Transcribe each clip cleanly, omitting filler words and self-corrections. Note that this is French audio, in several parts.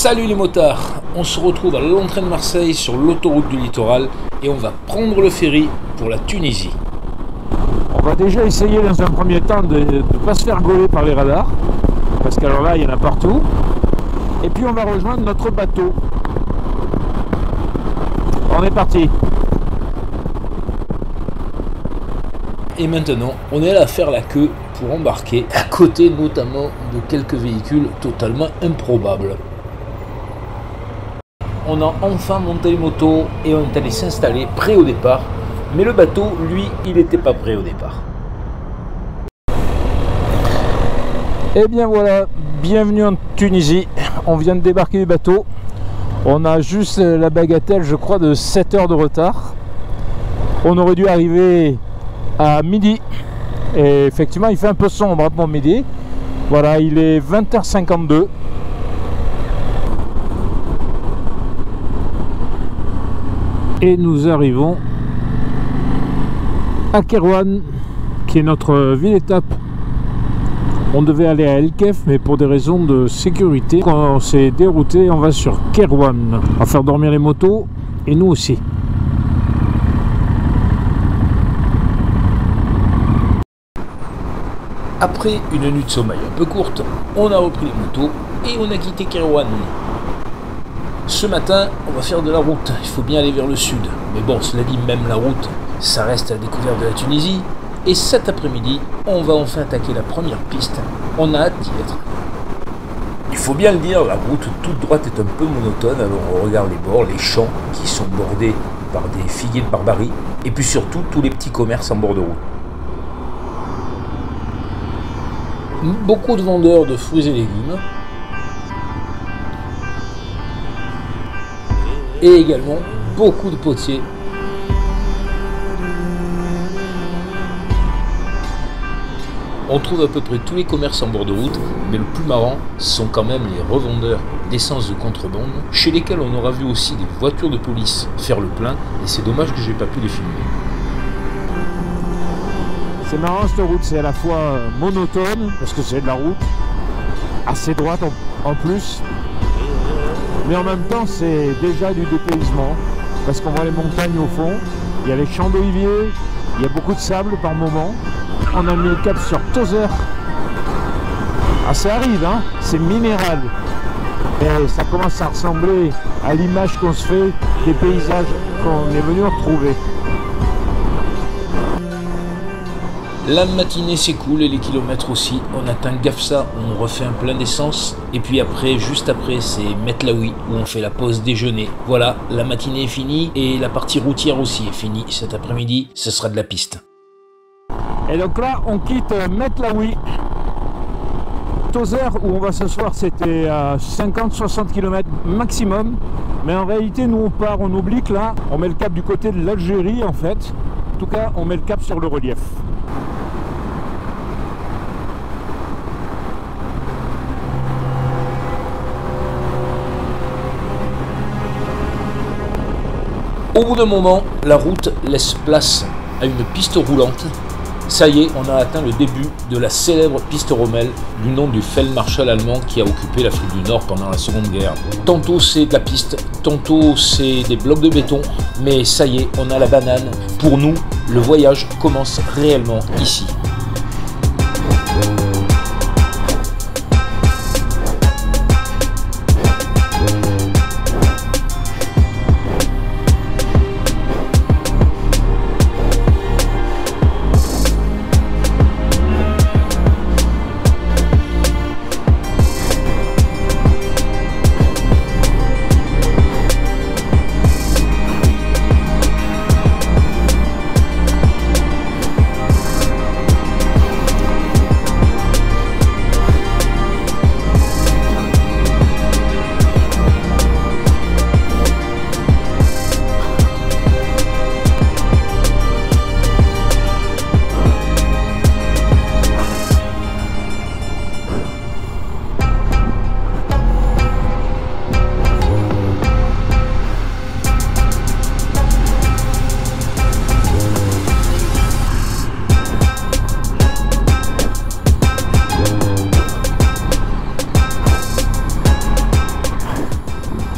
Salut les motards, on se retrouve à l'entrée de Marseille sur l'autoroute du littoral et on va prendre le ferry pour la Tunisie. On va déjà essayer dans un premier temps de ne pas se faire gauler par les radars, parce qu'alors là il y en a partout. Et puis on va rejoindre notre bateau. On est parti. Et maintenant, on est là à faire la queue pour embarquer, à côté notamment de quelques véhicules totalement improbables. On a enfin monté les motos et on est allé s'installer prêt au départ. Mais le bateau, lui, il n'était pas prêt au départ. Et bien voilà, bienvenue en Tunisie. On vient de débarquer du bateau. On a juste la bagatelle, je crois, de 7 heures de retard. On aurait dû arriver à midi. Et effectivement, il fait un peu sombre pour midi. Voilà, il est 20h52. Et nous arrivons à Kerouan, qui est notre ville-étape. On devait aller à El Kef, mais pour des raisons de sécurité, quand on s'est dérouté, on va sur Kerouan. On va faire dormir les motos, et nous aussi. Après une nuit de sommeil un peu courte, on a repris les motos et on a quitté Kerouan. Ce matin, on va faire de la route, il faut bien aller vers le sud. Mais bon, cela dit, même la route, ça reste à la découverte de la Tunisie. Et cet après-midi, on va enfin attaquer la première piste. On a hâte d'y être. Il faut bien le dire, la route toute droite est un peu monotone. Alors on regarde les bords, les champs qui sont bordés par des figuiers de Barbarie. Et puis surtout, tous les petits commerces en bord de route. Beaucoup de vendeurs de fruits et légumes. Et également beaucoup de potiers. On trouve à peu près tous les commerces en bord de route, mais le plus marrant sont quand même les revendeurs d'essence de contrebande, chez lesquels on aura vu aussi des voitures de police faire le plein, et c'est dommage que j'ai pas pu les filmer. C'est marrant cette route, c'est à la fois monotone, parce que c'est de la route, assez droite en plus, mais en même temps c'est déjà du dépaysement, parce qu'on voit les montagnes au fond, il y a les champs d'oliviers, il y a beaucoup de sable par moment. On a mis le cap sur Tozeur. Ah, ça arrive, hein, c'est minéral. Et ça commence à ressembler à l'image qu'on se fait des paysages qu'on est venu retrouver. La matinée s'écoule et les kilomètres aussi. On atteint Gafsa, on refait un plein d'essence. Et puis après, juste après, c'est Metlaoui où on fait la pause déjeuner. Voilà, la matinée est finie et la partie routière aussi est finie. Cet après-midi, ce sera de la piste. Et donc là, on quitte Metlaoui. Tozeur, où on va s'asseoir, c'était à 50-60 km maximum. Mais en réalité, nous on part, on oublie que là, on met le cap du côté de l'Algérie en fait. En tout cas, on met le cap sur le relief. Au bout d'un moment, la route laisse place à une piste roulante. Ça y est, on a atteint le début de la célèbre piste Rommel, du nom du Feldmarschall allemand qui a occupé l'Afrique du Nord pendant la Seconde Guerre. Tantôt c'est de la piste, tantôt c'est des blocs de béton, mais ça y est, on a la banane. Pour nous, le voyage commence réellement ici.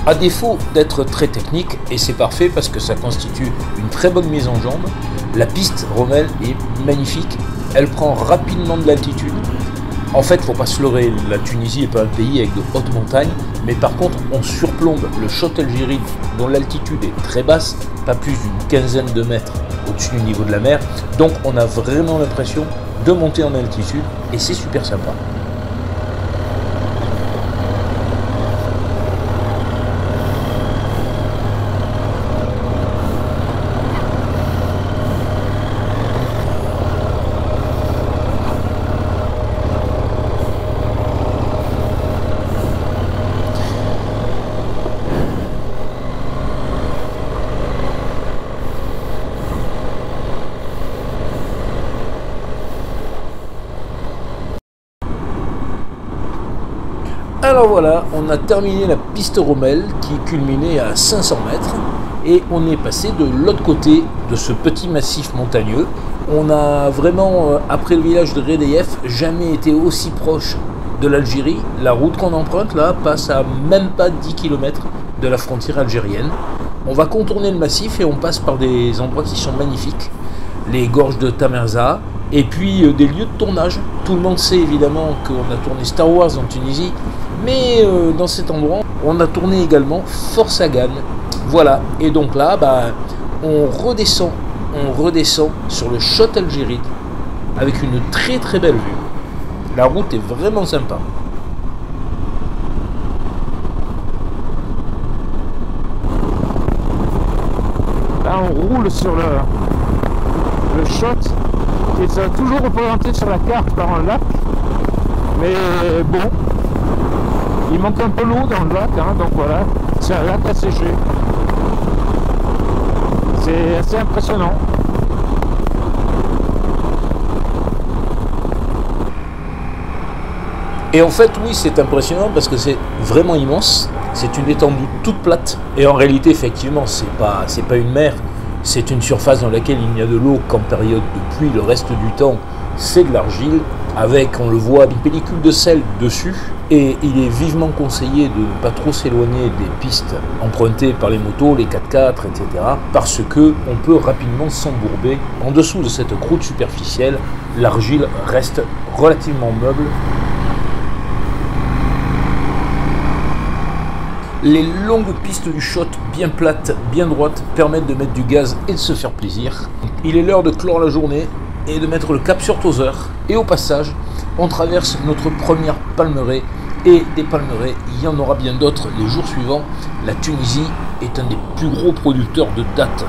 À défaut d'être très technique, et c'est parfait parce que ça constitue une très bonne mise en jambe, la piste Rommel est magnifique, elle prend rapidement de l'altitude. En fait, faut pas se leurrer, la Tunisie n'est pas un pays avec de hautes montagnes, mais par contre, on surplombe le Chott El Djerid, dont l'altitude est très basse, pas plus d'une quinzaine de mètres au-dessus du niveau de la mer, donc on a vraiment l'impression de monter en altitude, et c'est super sympa. Alors voilà, on a terminé la piste Rommel qui culminait à 500 mètres et on est passé de l'autre côté de ce petit massif montagneux. On a vraiment, après le village de Redeyef, jamais été aussi proche de l'Algérie. La route qu'on emprunte là passe à même pas 10 km de la frontière algérienne. On va contourner le massif et on passe par des endroits qui sont magnifiques. Les gorges de Tamerza et puis des lieux de tournage. Tout le monde sait évidemment qu'on a tourné Star Wars en Tunisie. Mais dans cet endroit, on a tourné également Fort Sagan. Voilà, et donc là, on redescend sur le Chott El Djerid avec une très très belle vue. La route est vraiment sympa. Là, on roule sur le Chott, qui est toujours représenté sur la carte par un lac. Mais bon, il manque un peu l'eau dans le lac, hein, donc voilà, c'est un lac asséché. C'est assez impressionnant. Et en fait, oui, c'est impressionnant parce que c'est vraiment immense. C'est une étendue toute plate. Et en réalité, effectivement, c'est pas une mer. C'est une surface dans laquelle il n'y a de l'eau qu'en période de pluie. Le reste du temps, c'est de l'argile, avec, on le voit, une pellicule de sel dessus. Et il est vivement conseillé de ne pas trop s'éloigner des pistes empruntées par les motos, les 4x4, etc. Parce que on peut rapidement s'embourber. En dessous de cette croûte superficielle, l'argile reste relativement meuble. Les longues pistes du Chott, bien plates, bien droites, permettent de mettre du gaz et de se faire plaisir. Il est l'heure de clore la journée et de mettre le cap sur Tozeur. Et au passage, on traverse notre première palmeraie. Et des palmeraies, il y en aura bien d'autres les jours suivants. La Tunisie est un des plus gros producteurs de dattes.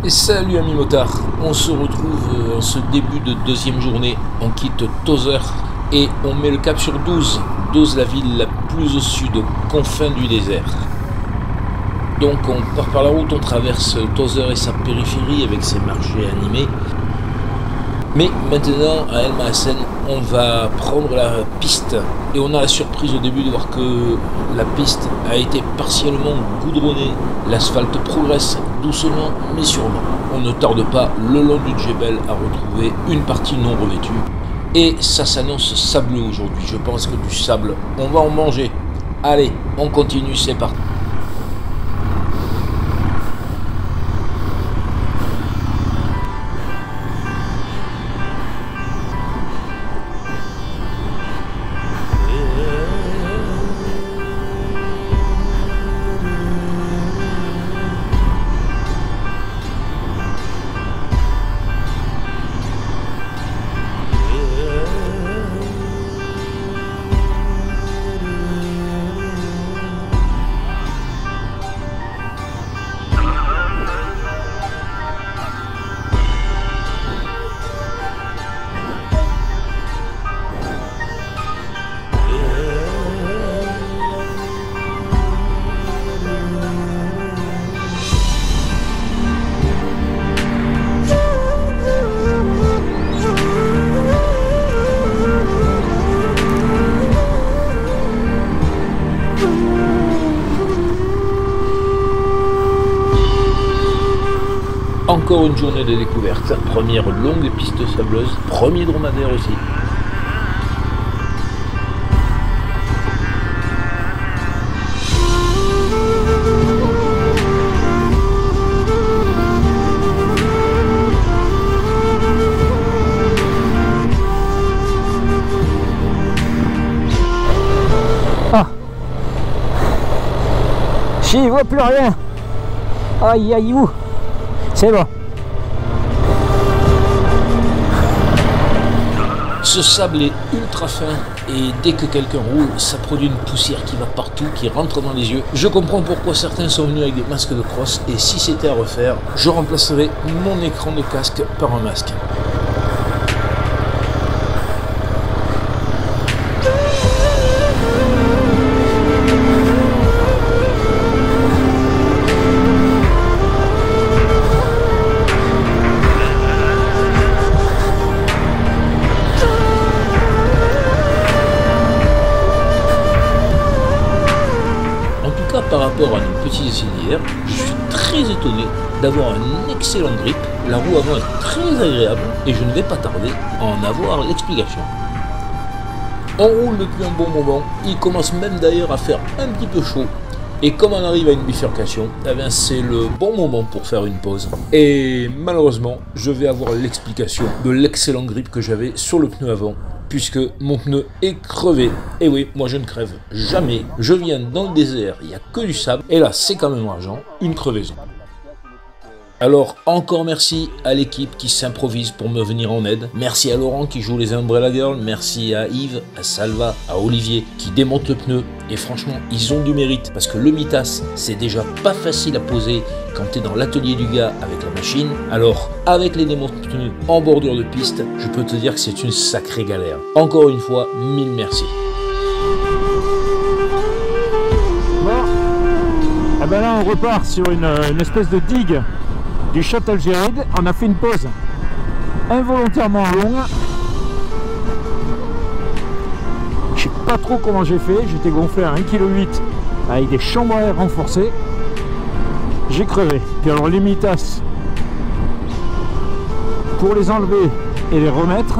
Et salut amis motards, on se retrouve en ce début de deuxième journée. On quitte Tozeur et on met le cap sur Douz. Douz, la ville la plus au sud, aux confins du désert. Donc on part par la route, on traverse Tozeur et sa périphérie avec ses marchés animés. Mais maintenant, à El Maasen, on va prendre la piste. Et on a la surprise au début de voir que la piste a été partiellement goudronnée. L'asphalte progresse doucement mais sûrement. On ne tarde pas le long du Djebel à retrouver une partie non revêtue. Et ça s'annonce sableux aujourd'hui. Je pense que du sable, on va en manger. Allez, on continue, c'est parti. Encore une journée de découverte, première longue piste sableuse, premier dromadaire aussi. Ah, j'y vois plus rien. Aïe aïe où. C'est bon. Ce sable est ultra fin et dès que quelqu'un roule, ça produit une poussière qui va partout, qui rentre dans les yeux. Je comprends pourquoi certains sont venus avec des masques de crosse et si c'était à refaire, je remplacerais mon écran de casque par un masque. Par rapport à nos petits essais d'hier, je suis très étonné d'avoir un excellent grip. La roue avant est très agréable et je ne vais pas tarder à en avoir l'explication. On roule depuis un bon moment, il commence même d'ailleurs à faire un petit peu chaud. Et comme on arrive à une bifurcation, eh bien c'est le bon moment pour faire une pause. Et malheureusement, je vais avoir l'explication de l'excellent grip que j'avais sur le pneu avant, puisque mon pneu est crevé. Et oui, moi je ne crève jamais. Je viens dans le désert, il n'y a que du sable. Et là, c'est quand même argent, une crevaison. Alors, encore merci à l'équipe qui s'improvise pour me venir en aide. Merci à Laurent qui joue les Umbrella Girls. Merci à Yves, à Salva, à Olivier qui démonte le pneu. Et franchement, ils ont du mérite parce que le Mitas, c'est déjà pas facile à poser quand tu es dans l'atelier du gars avec la machine. Alors, avec les démontes pneus en bordure de piste, je peux te dire que c'est une sacrée galère. Encore une fois, mille merci. Bon, et ben là on repart sur une espèce de digue du Shot Algéride. On a fait une pause involontairement longue. Je sais pas trop comment j'ai fait. J'étais gonflé à 1,8 kg avec des chambres à air renforcées. J'ai crevé. Puis alors les mitas, pour les enlever et les remettre,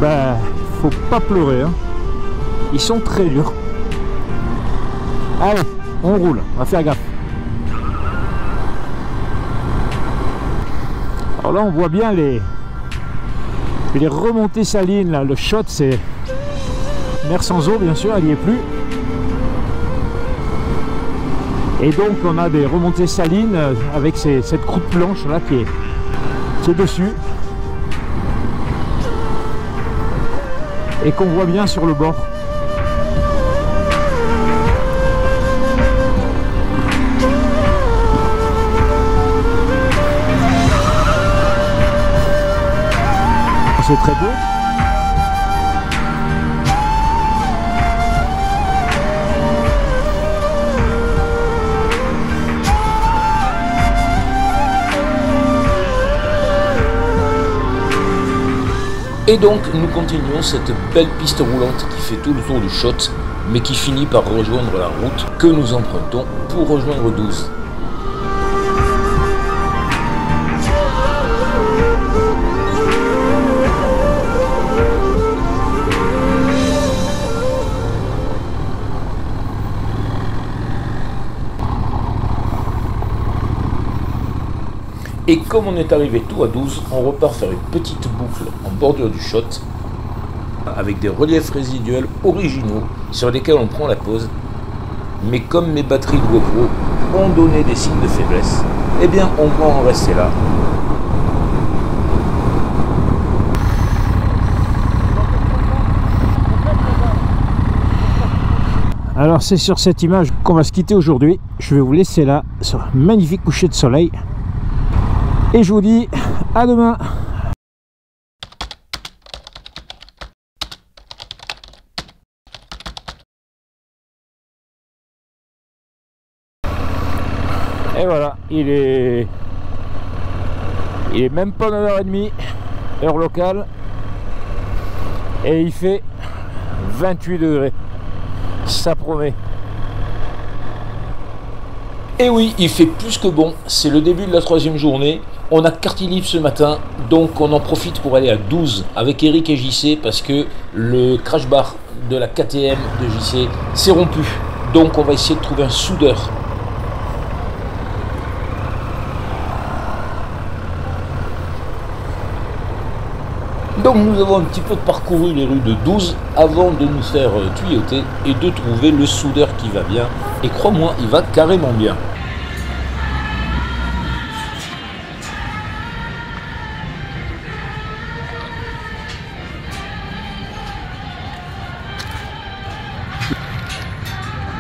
ben faut pas pleurer, hein. Ils sont très durs. Allez, on roule, on va faire gaffe. Alors là on voit bien les remontées salines là. Le Shot c'est mer sans eau bien sûr, elle n'y est plus. Et donc on a des remontées salines avec cette croûte blanche là qui est dessus. Et qu'on voit bien sur le bord. C'est très beau. Et donc nous continuons cette belle piste roulante qui fait tout le tour du Shot, mais qui finit par rejoindre la route que nous empruntons pour rejoindre 12. Et comme on est arrivé tout à 12, on repart faire une petite boucle en bordure du Shot avec des reliefs résiduels originaux sur lesquels on prend la pause. Mais comme mes batteries de GoPro ont donné des signes de faiblesse, eh bien on va en rester là. Alors c'est sur cette image qu'on va se quitter aujourd'hui. Je vais vous laisser là sur un magnifique coucher de soleil. Et je vous dis à demain. Et voilà, il est même pas 9h30 heure locale et il fait 28 degrés. Ça promet. Et oui, il fait plus que bon, c'est le début de la 3e journée On a quartier libre ce matin, donc on en profite pour aller à 12 avec Eric et JC parce que le crash bar de la KTM de JC s'est rompu. Donc on va essayer de trouver un soudeur. Donc nous avons un petit peu parcouru les rues de 12 avant de nous faire tuyauter et de trouver le soudeur qui va bien. Et crois-moi, il va carrément bien.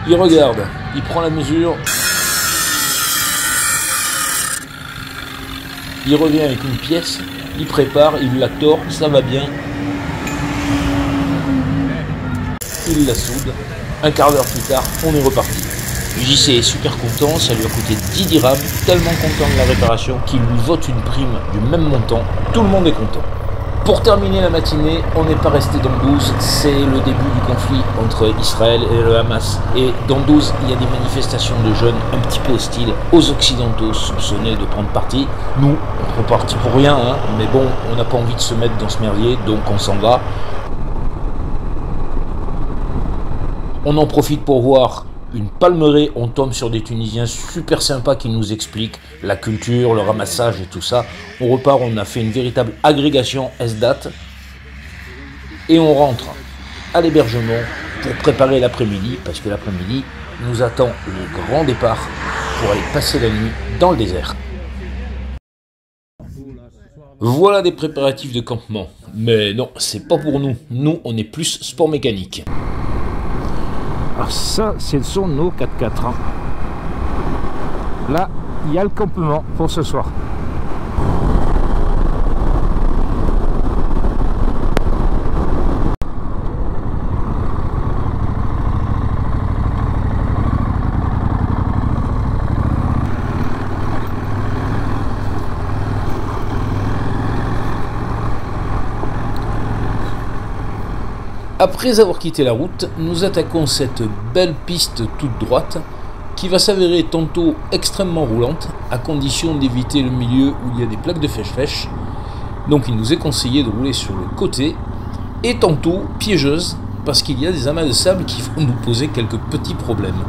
Il regarde, il prend la mesure, il revient avec une pièce, il prépare, il la tord, ça va bien. Il la soude, un quart d'heure plus tard, on est reparti. JC est super content, ça lui a coûté 10 dirhams, tellement content de la réparation qu'il lui vote une prime du même montant, tout le monde est content. Pour terminer la matinée, on n'est pas resté dans 12, c'est le début du conflit entre Israël et le Hamas. Et dans 12, il y a des manifestations de jeunes un petit peu hostiles aux Occidentaux soupçonnés de prendre parti. Nous, on prend parti pour rien, hein, mais bon, on n'a pas envie de se mettre dans ce merdier, donc on s'en va. On en profite pour voir une palmeraie, on tombe sur des Tunisiens super sympas qui nous expliquent la culture, le ramassage et tout ça. On repart, on a fait une véritable agrégation SDAT et on rentre à l'hébergement pour préparer l'après-midi parce que l'après-midi nous attend le grand départ pour aller passer la nuit dans le désert. Voilà des préparatifs de campement, mais non, c'est pas pour nous. Nous, on est plus sport mécanique. Alors ça, c'est le son de nos 4x4. Là, il y a le campement pour ce soir. Après avoir quitté la route, nous attaquons cette belle piste toute droite qui va s'avérer tantôt extrêmement roulante à condition d'éviter le milieu où il y a des plaques de fèche-fèche. Donc il nous est conseillé de rouler sur le côté et tantôt piégeuse parce qu'il y a des amas de sable qui vont nous poser quelques petits problèmes.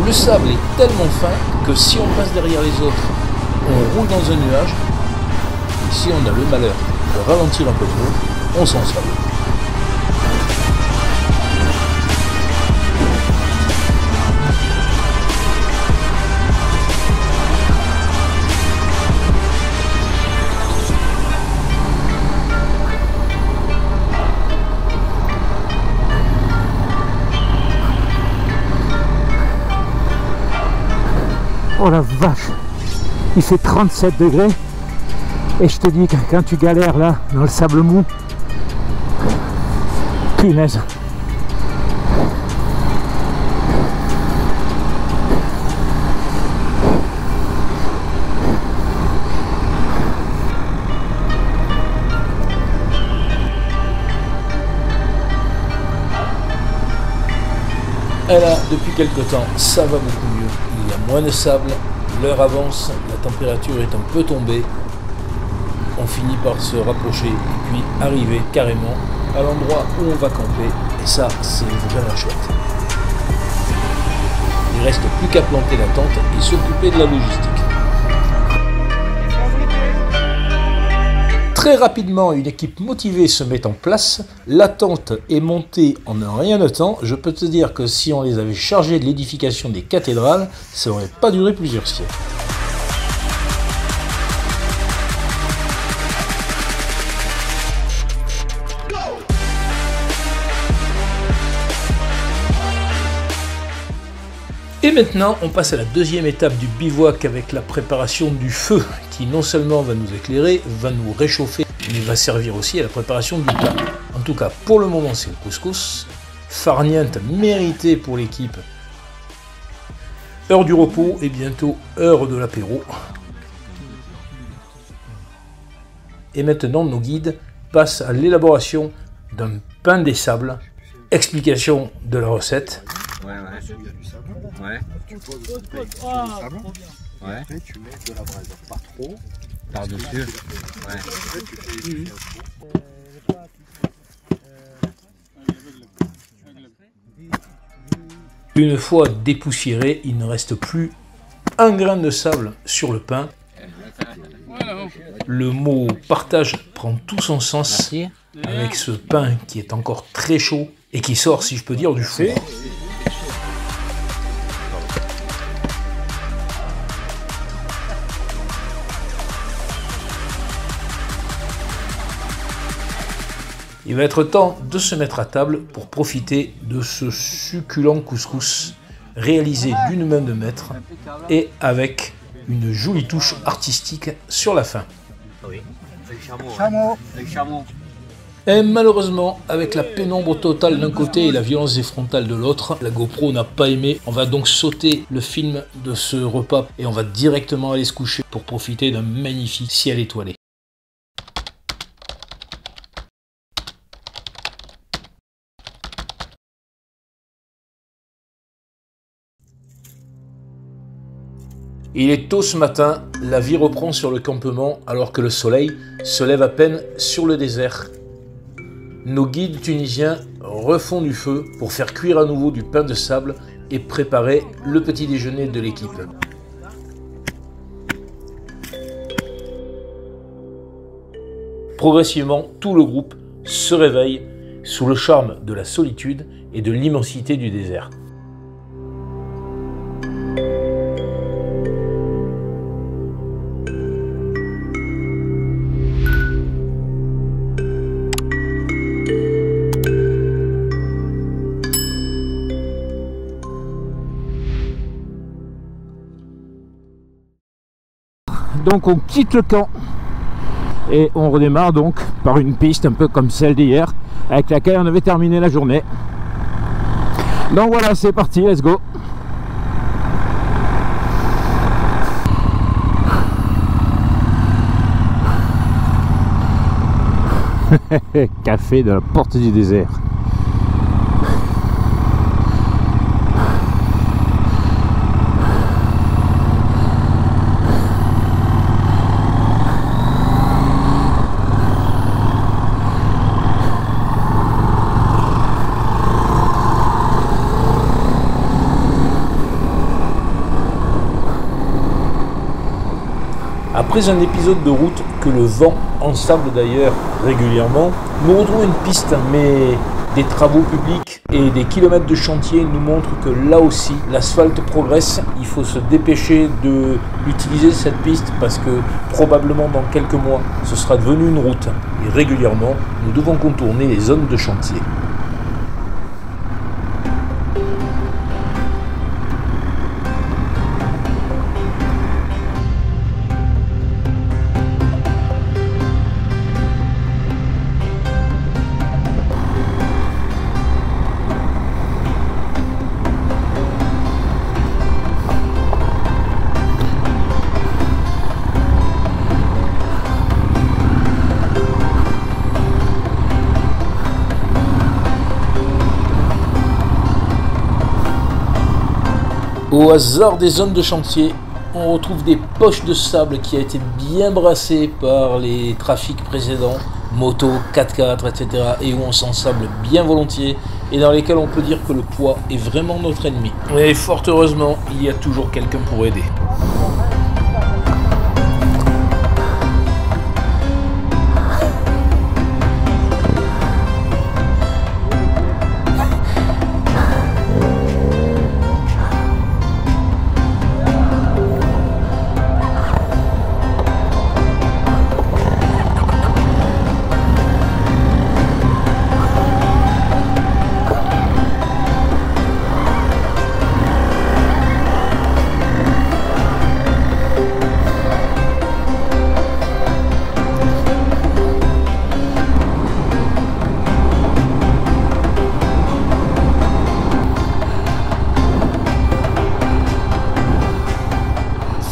Le sable est tellement fin que si on passe derrière les autres, on roule dans un nuage. Et si on a le malheur de ralentir un peu trop, on s'en sort. Oh la vache, il fait 37 degrés et je te dis que quand tu galères là dans le sable mou, punaise. Et là, depuis quelque temps, ça va beaucoup mieux. Il y a moins de sable, l'heure avance, la température est un peu tombée. On finit par se rapprocher et puis arriver carrément à l'endroit où on va camper. Et ça, c'est vraiment chouette. Il reste plus qu'à planter la tente et s'occuper de la logistique. Très rapidement, une équipe motivée se met en place. La tente est montée en un rien de temps. Je peux te dire que si on les avait chargés de l'édification des cathédrales, ça n'aurait pas duré plusieurs siècles. Et maintenant, on passe à la deuxième étape du bivouac avec la préparation du feu qui non seulement va nous éclairer, va nous réchauffer, mais va servir aussi à la préparation du plat. En tout cas, pour le moment, c'est le couscous. Farniente méritée pour l'équipe. Heure du repos et bientôt heure de l'apéro. Et maintenant, nos guides passent à l'élaboration d'un pain des sables. Explication de la recette. Ouais. Tu poses le sable. Ouais. Après, tu mets de la braise. Pas trop. Par-dessus. Ouais. Après, tu fais Une fois dépoussiéré, il ne reste plus un grain de sable sur le pain. Le mot partage prend tout son sens avec ce pain qui est encore très chaud et qui sort, si je peux dire, du four. Il va être temps de se mettre à table pour profiter de ce succulent couscous réalisé d'une main de maître et avec une jolie touche artistique sur la fin. Oui. Chameau. Avec chameau. Et malheureusement, avec la pénombre totale d'un côté et la violence des frontales de l'autre, la GoPro n'a pas aimé. On va donc sauter le film de ce repas et on va directement aller se coucher pour profiter d'un magnifique ciel étoilé. Il est tôt ce matin, la vie reprend sur le campement alors que le soleil se lève à peine sur le désert. Nos guides tunisiens refont du feu pour faire cuire à nouveau du pain de sable et préparer le petit déjeuner de l'équipe. Progressivement, tout le groupe se réveille sous le charme de la solitude et de l'immensité du désert. Donc on quitte le camp et on redémarre donc par une piste un peu comme celle d'hier avec laquelle on avait terminé la journée. Donc voilà, c'est parti, let's go. Café de la porte du désert. Après un épisode de route que le vent ensable d'ailleurs régulièrement, nous retrouvons une piste, mais des travaux publics et des kilomètres de chantier nous montrent que là aussi l'asphalte progresse. Il faut se dépêcher d'utiliser cette piste parce que probablement dans quelques mois ce sera devenu une route et régulièrement nous devons contourner les zones de chantier. au hasard des zones de chantier, on retrouve des poches de sable qui a été bien brassées par les trafics précédents, moto, 4x4, etc. et où on s'ensable bien volontiers et dans lesquels on peut dire que le poids est vraiment notre ennemi. Et fort heureusement, il y a toujours quelqu'un pour aider.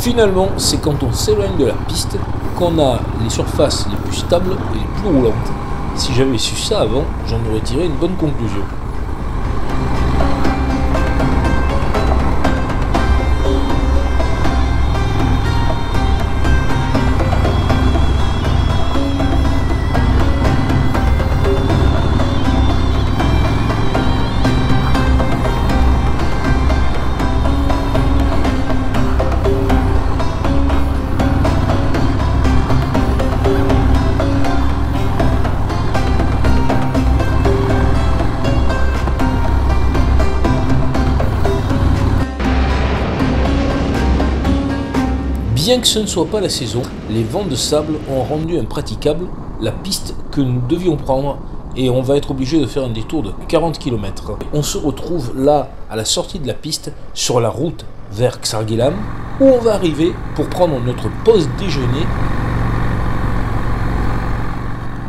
Finalement, c'est quand on s'éloigne de la piste qu'on a les surfaces les plus stables et les plus roulantes. Si j'avais su ça avant, j'en aurais tiré une bonne conclusion. Bien que ce ne soit pas la saison, les vents de sable ont rendu impraticable la piste que nous devions prendre et on va être obligé de faire un détour de 40 km. On se retrouve là, à la sortie de la piste, sur la route vers Xarguilam, où on va arriver pour prendre notre pause déjeuner.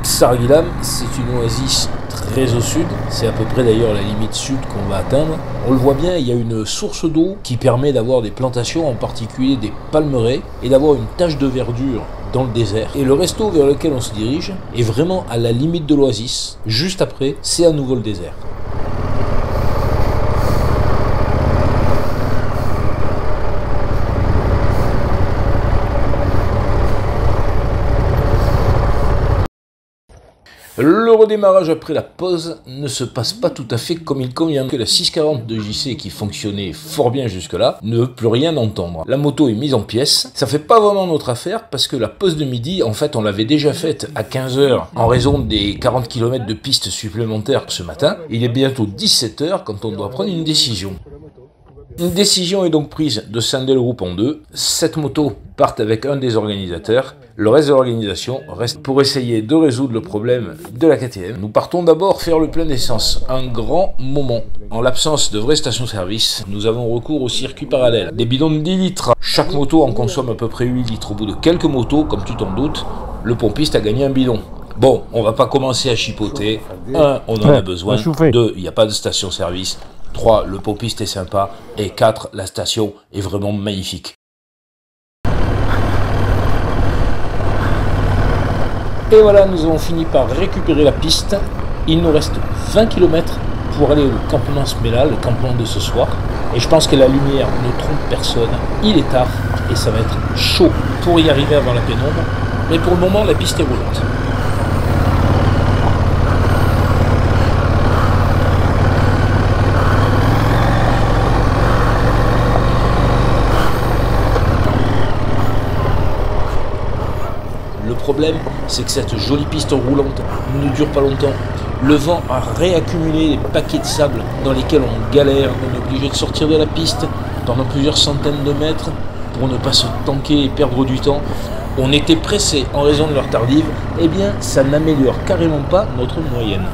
Xarguilam, c'est une oasis très au sud, c'est à peu près d'ailleurs la limite sud qu'on va atteindre. On le voit bien, il y a une source d'eau qui permet d'avoir des plantations, en particulier des palmeraies, et d'avoir une tache de verdure dans le désert. Et le resto vers lequel on se dirige est vraiment à la limite de l'oasis. Juste après, c'est à nouveau le désert. Le redémarrage après la pause ne se passe pas tout à fait comme il convient, que la 640 de JC qui fonctionnait fort bien jusque-là ne veut plus rien entendre. La moto est mise en pièces, ça fait pas vraiment notre affaire parce que la pause de midi, en fait on l'avait déjà faite à 15h en raison des 40 km de pistes supplémentaires ce matin. Il est bientôt 17h quand on doit prendre une décision. Une décision est donc prise de scinder le groupe en deux. 7 motos partent avec un des organisateurs. Le reste de l'organisation reste pour essayer de résoudre le problème de la KTM. Nous partons d'abord faire le plein d'essence. Un grand moment. En l'absence de vraies stations-service, nous avons recours au circuit parallèle. Des bidons de 10 litres. Chaque moto en consomme à peu près 8 litres. Au bout de quelques motos, comme tu t'en doutes, le pompiste a gagné un bidon. Bon, on va pas commencer à chipoter. 1, on en a besoin. 2, il n'y a pas de station-service. 3, le pompiste est sympa. Et 4, la station est vraiment magnifique. Et voilà, nous avons fini par récupérer la piste. Il nous reste 20 km pour aller au campement Smela, le campement de ce soir. Et je pense que la lumière ne trompe personne. Il est tard et ça va être chaud pour y arriver avant la pénombre. Mais pour le moment, la piste est roulante. Le problème, c'est que cette jolie piste roulante ne dure pas longtemps. Le vent a réaccumulé les paquets de sable dans lesquels on galère, on est obligé de sortir de la piste pendant plusieurs centaines de mètres pour ne pas se tanker et perdre du temps. On était pressé en raison de l'heure tardive, eh bien ça n'améliore carrément pas notre moyenne.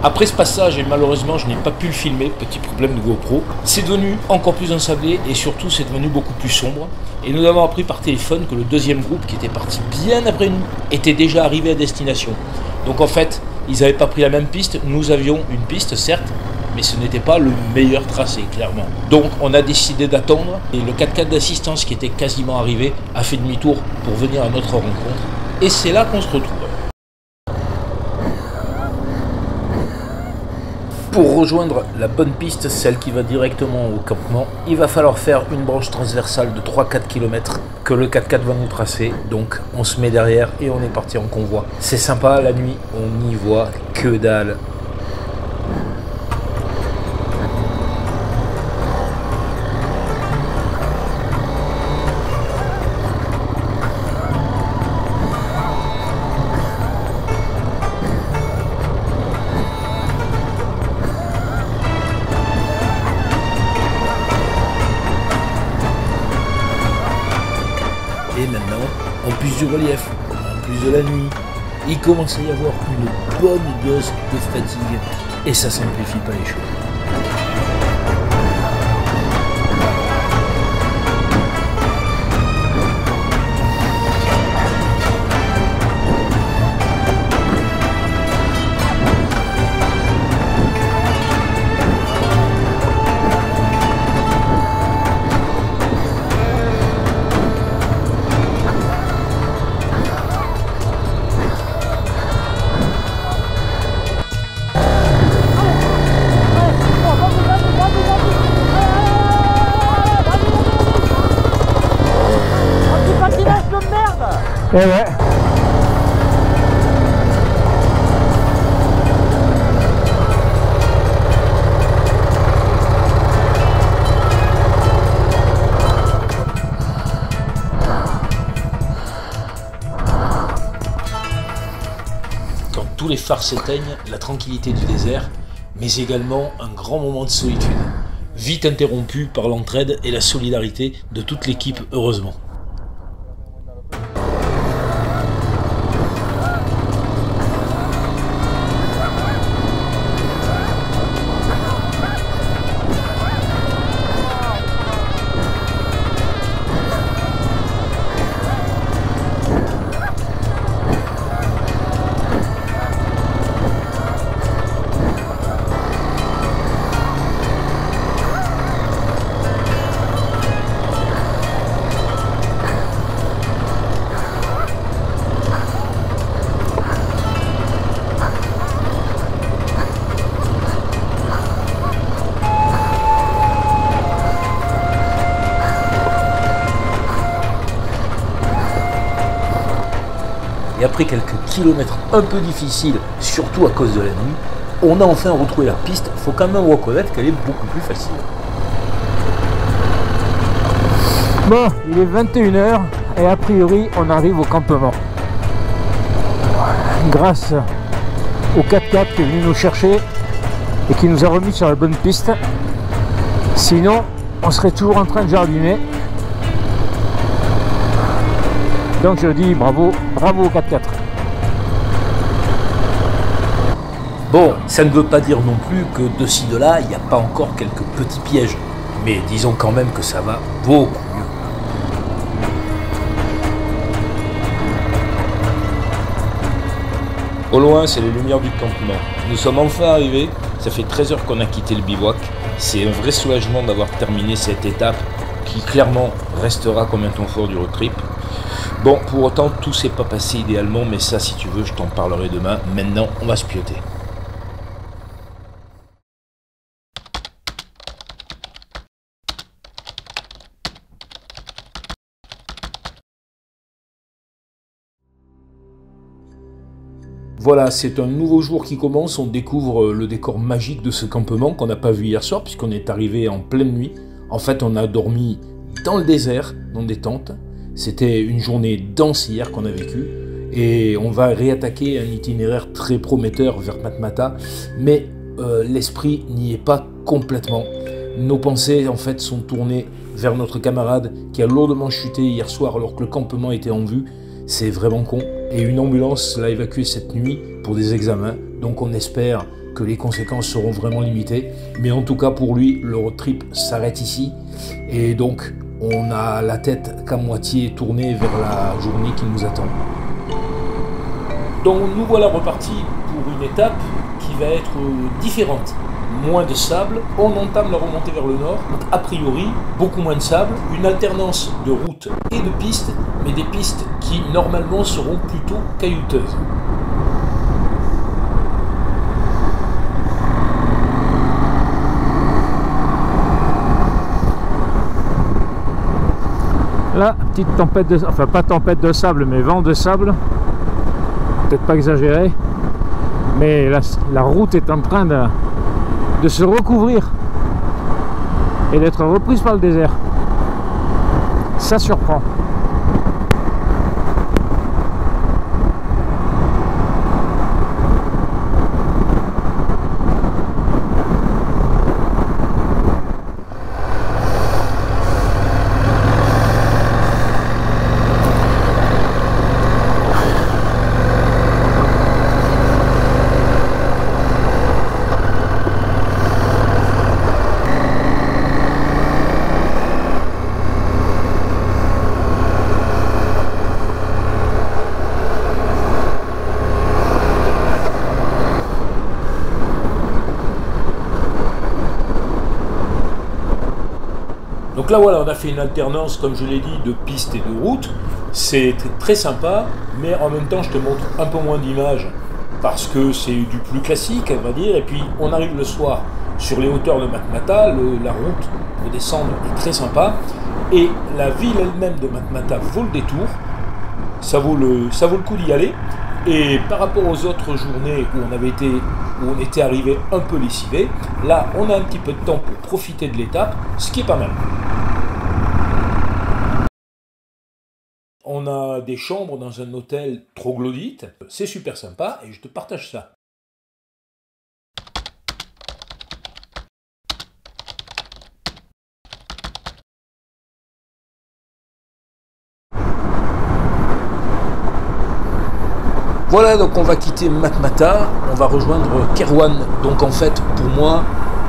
Après ce passage, et malheureusement je n'ai pas pu le filmer, petit problème de GoPro, c'est devenu encore plus ensablé et surtout c'est devenu beaucoup plus sombre. Et nous avons appris par téléphone que le deuxième groupe qui était parti bien après nous était déjà arrivé à destination. Donc en fait, ils n'avaient pas pris la même piste, nous avions une piste certes, mais ce n'était pas le meilleur tracé clairement. Donc on a décidé d'attendre et le 4x4 d'assistance qui était quasiment arrivé a fait demi-tour pour venir à notre rencontre. Et c'est là qu'on se retrouve. Pour rejoindre la bonne piste, celle qui va directement au campement, il va falloir faire une branche transversale de 3-4 km que le 4x4 va nous tracer. Donc on se met derrière et on est parti en convoi. C'est sympa, la nuit, on n'y voit que dalle. Et maintenant, en plus du relief, en plus de la nuit, il commence à y avoir une bonne dose de fatigue et ça simplifie pas les choses. Eh ouais. Quand tous les phares s'éteignent, la tranquillité du désert, mais également un grand moment de solitude, vite interrompu par l'entraide et la solidarité de toute l'équipe heureusement. Et après quelques kilomètres un peu difficiles, surtout à cause de la nuit, on a enfin retrouvé la piste. Il faut quand même reconnaître qu'elle est beaucoup plus facile. Bon, il est 21 h et a priori on arrive au campement. Grâce au 4x4 qui est venu nous chercher et qui nous a remis sur la bonne piste. Sinon, on serait toujours en train de jardiner. Donc je dis bravo, bravo au 4x4. Bon, ça ne veut pas dire non plus que de ci de là, il n'y a pas encore quelques petits pièges. Mais disons quand même que ça va beaucoup mieux. Au loin, c'est les lumières du campement. Nous sommes enfin arrivés. Ça fait 13 heures qu'on a quitté le bivouac. C'est un vrai soulagement d'avoir terminé cette étape qui clairement restera comme un temps fort du road trip. Bon, pour autant, tout s'est pas passé idéalement, mais ça, si tu veux, je t'en parlerai demain. Maintenant, on va se pioter. Voilà, c'est un nouveau jour qui commence. On découvre le décor magique de ce campement qu'on n'a pas vu hier soir, puisqu'on est arrivé en pleine nuit. En fait, on a dormi dans le désert, dans des tentes. C'était une journée dense hier qu'on a vécue et on va réattaquer un itinéraire très prometteur vers Matmata, mais l'esprit n'y est pas complètement. Nos pensées en fait sont tournées vers notre camarade qui a lourdement chuté hier soir alors que le campement était en vue. C'est vraiment con. Et une ambulance l'a évacué cette nuit pour des examens, donc on espère que les conséquences seront vraiment limitées. Mais en tout cas pour lui, le road trip s'arrête ici. Et donc on a la tête qu'à moitié tournée vers la journée qui nous attend. Donc nous voilà repartis pour une étape qui va être différente. Moins de sable, on entame la remontée vers le nord, donc a priori beaucoup moins de sable, une alternance de routes et de pistes, mais des pistes qui normalement seront plutôt caillouteuses. Là, petite tempête de, enfin pas tempête de sable, mais vent de sable, peut-être pas exagéré, mais la route est en train de se recouvrir et d'être reprise par le désert. Ça surprend. Donc là voilà, on a fait une alternance, comme je l'ai dit, de pistes et de routes. C'est très sympa, mais en même temps je te montre un peu moins d'images parce que c'est du plus classique, on va dire. Et puis on arrive le soir sur les hauteurs de Matmata, la route pour descendre est très sympa. Et la ville elle-même de Matmata vaut le détour, ça vaut le coup d'y aller. Et par rapport aux autres journées où on était arrivé un peu lessivé, là on a un petit peu de temps pour profiter de l'étape, ce qui est pas mal. On a des chambres dans un hôtel troglodyte, c'est super sympa et je te partage ça. Voilà, donc on va quitter Matmata, on va rejoindre Kairouan. Donc en fait, pour moi,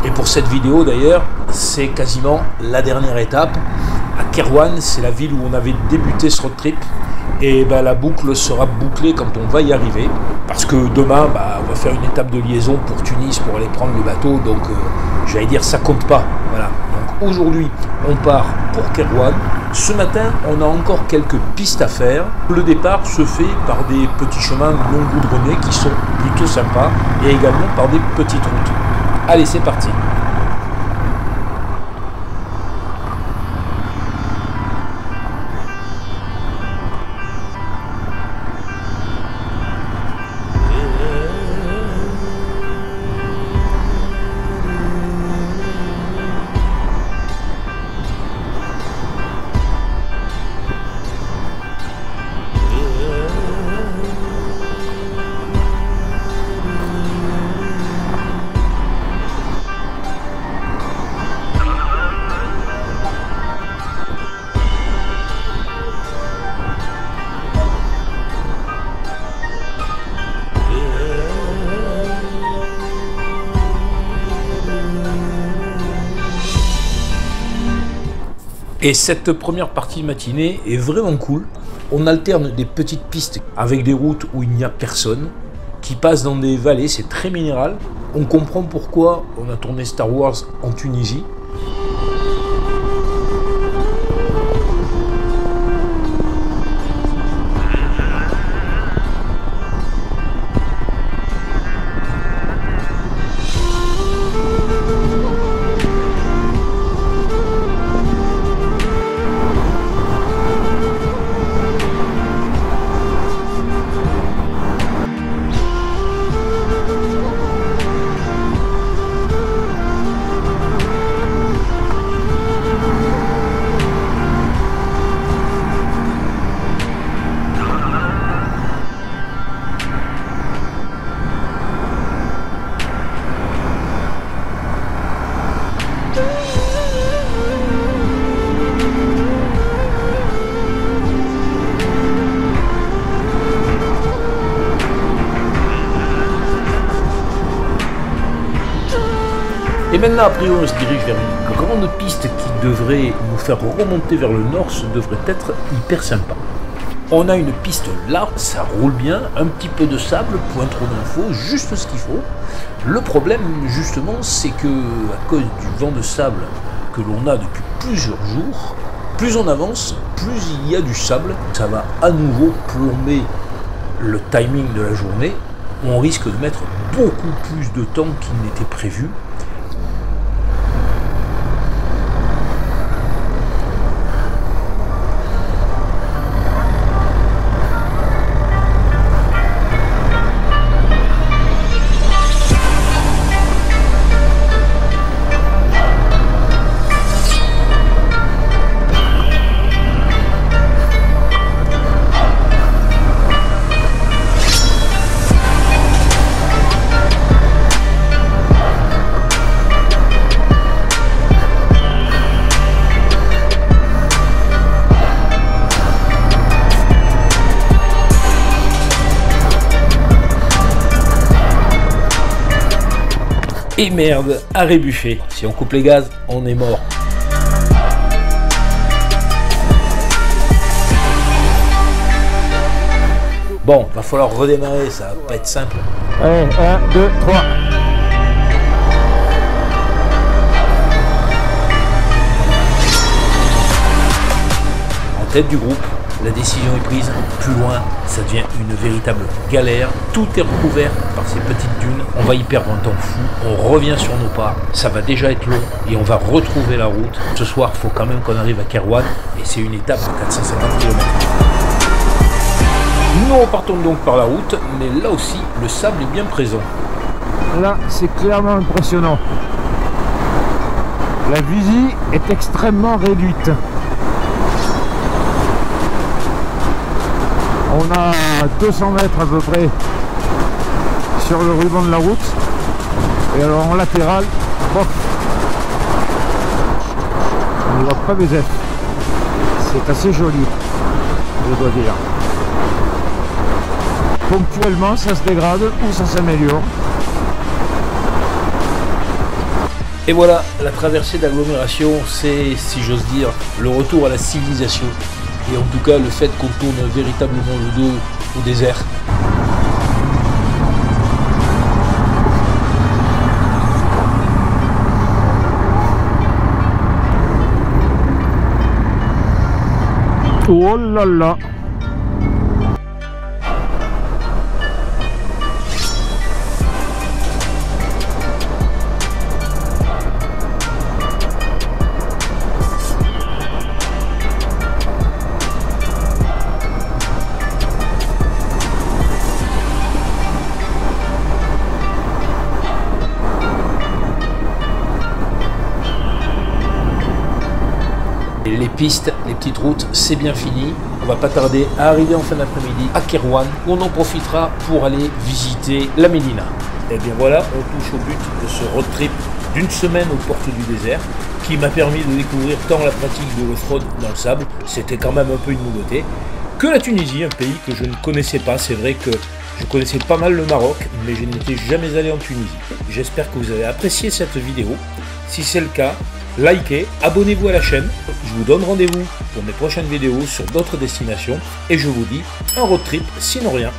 et pour cette vidéo d'ailleurs, c'est quasiment la dernière étape. À Kairouan, c'est la ville où on avait débuté ce road trip. Et ben, la boucle sera bouclée quand on va y arriver. Parce que demain, on va faire une étape de liaison pour Tunis pour aller prendre le bateau. Donc j'allais dire, ça compte pas. Voilà. Donc aujourd'hui, on part pour Kairouan. Ce matin, on a encore quelques pistes à faire. Le départ se fait par des petits chemins non goudronnés qui sont plutôt sympas et également par des petites routes. Allez, c'est parti. Et cette première partie de matinée est vraiment cool. On alterne des petites pistes avec des routes où il n'y a personne, qui passent dans des vallées, c'est très minéral. On comprend pourquoi on a tourné Star Wars en Tunisie. maintenant, a priori, on se dirige vers une grande piste qui devrait nous faire remonter vers le nord, ce devrait être hyper sympa. On a une piste là, ça roule bien, un petit peu de sable, point trop d'infos, juste ce qu'il faut. Le problème, justement, c'est que à cause du vent de sable que l'on a depuis plusieurs jours, plus on avance, plus il y a du sable. Ça va à nouveau plomber le timing de la journée. On risque de mettre beaucoup plus de temps qu'il n'était prévu. Et merde, arrêt buffet. Si on coupe les gaz, on est mort. Bon, va falloir redémarrer, ça va pas être simple. Allez, 1, 2, 3. En tête du groupe, la décision est prise. Plus loin, ça devient une véritable galère. Tout est recouvert par ces petites dunes. On va y perdre un temps fou. On revient sur nos pas. Ça va déjà être long et on va retrouver la route. Ce soir, il faut quand même qu'on arrive à Kerouan et c'est une étape de 450 km. Nous repartons donc par la route, mais là aussi, le sable est bien présent. Là, c'est clairement impressionnant. La visie est extrêmement réduite. On a 200 mètres à peu près sur le ruban de la route. Et alors en latéral, bof, on ne voit pas les F. C'est assez joli, je dois dire. Ponctuellement, ça se dégrade ou ça s'améliore. Et voilà, la traversée d'agglomération, c'est, si j'ose dire, le retour à la civilisation. Et en tout cas, le fait qu'on tourne véritablement le dos au désert. Oh là là! Les pistes, les petites routes, c'est bien fini. On va pas tarder à arriver en fin d'après-midi à Kerouan, où on en profitera pour aller visiter la Médina. Et bien voilà, on touche au but de ce road trip d'une semaine aux portes du désert, qui m'a permis de découvrir tant la pratique de l'off-road dans le sable, c'était quand même un peu une nouveauté, que la Tunisie, un pays que je ne connaissais pas. C'est vrai que je connaissais pas mal le Maroc, mais je n'étais jamais allé en Tunisie. J'espère que vous avez apprécié cette vidéo. Si c'est le cas, likez, abonnez-vous à la chaîne. Je vous donne rendez-vous pour mes prochaines vidéos sur d'autres destinations. Et je vous dis un road trip sinon rien.